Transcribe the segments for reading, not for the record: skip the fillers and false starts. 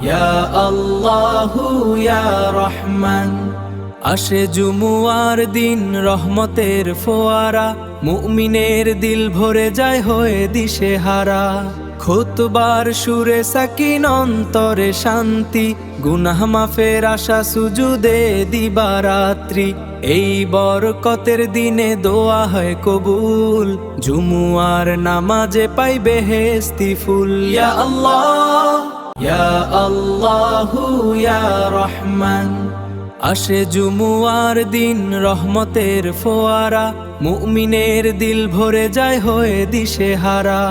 ইয়া আল্লাহু ইয়া রহমান। আসে জুমুয়ার দিন রহমতের ফোয়ারা, মুমিনের দিল ভরে যায় হয়ে দিশেহারা। খুতবার সুরে সাকিন অন্তরে শান্তি, গুনাহ মাফের আশা সুজুদে দিবারাত্রি। এই বরকতের দিনে দোয়া হয় কবুল, জুমুয়ার নামাজে পাই বেহেশতি ফুল। ইয়া আল্লাহ ইয়া আল্লাহু ইয়া রহমান। আসে জুমুয়ার দিন রহমতের ফোয়ারা, মুমিনের দিল ভরে যায় হয়ে দিশেহারা।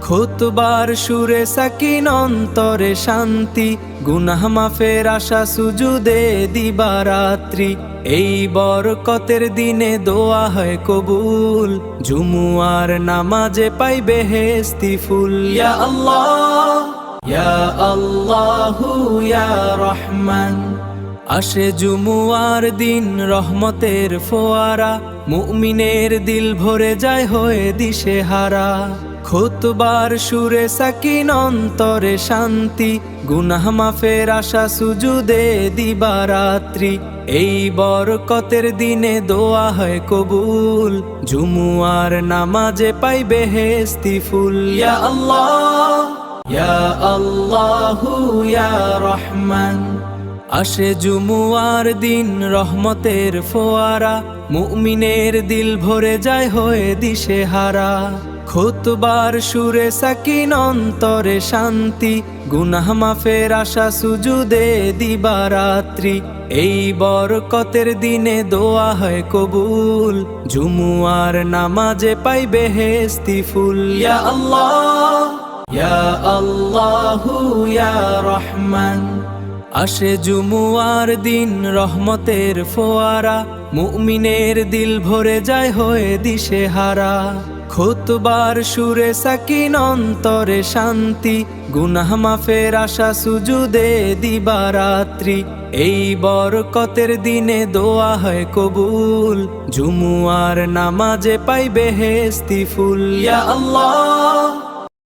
খুতবার সুরে সাকিন অন্তরে শান্তি, গুনাহ মাফের আশা সুজুদে দিবারাত্রি। এই বরকতের দিনে দোয়া হয় কবুল, জুমুয়ার নামাজে পাই বেহেশতি ফুল। ইয়া আল্লাহ ইয়া আল্লাহু ইয়া রহমান। আসে জুমুয়ার দিন রহমতের ফোয়ারা, মুমিনের দিল ভরে যায় হয়ে দিশেহারা। খুতবার সুরে সাকিন অন্তরে শান্তি, গুনাহ মাফের আশা সুজুদে দিবারাত্রি। এই বরকতের দিনে দোয়া হয় কবুল, জুমুয়ার নামাজে পাই বেহেশতি ফুল। ইয়া আল্লাহ ইয়া আল্লাহু ইয়া রহমান। আসে জুমুয়ার দিন রহমতের ফোয়ারা, মুমিনের দিল ভরে যায় হয়ে দিশেহারা। খুতবার সুরে সাকিন অন্তরে শান্তি, গুনাহ মাফের আশা সুজুদে দিবারাত্রি। এই বরকতের দিনে দোয়া হয় কবুল, জুমুয়ার নামাজে পাই বেহেশতি ফুল। ইয়া আল্লাহ ইয়া আল্লাহু ইয়া রহমান। আসে জুমুয়ার দিন রহমতের ফোয়ারা, মুমিনের দিল ভরে যায় হয়ে দিশেহারা। খুতবার সুরে সাকিন অন্তরে শান্তি, গুনাহ মাফের আশা সুজুদে দিবারাত্রি। এই বরকতের দিনে দোয়া হয় কবুল, জুমুয়ার নামাজে পাই বেহেশতি ফুল। ইয়া আল্লাহ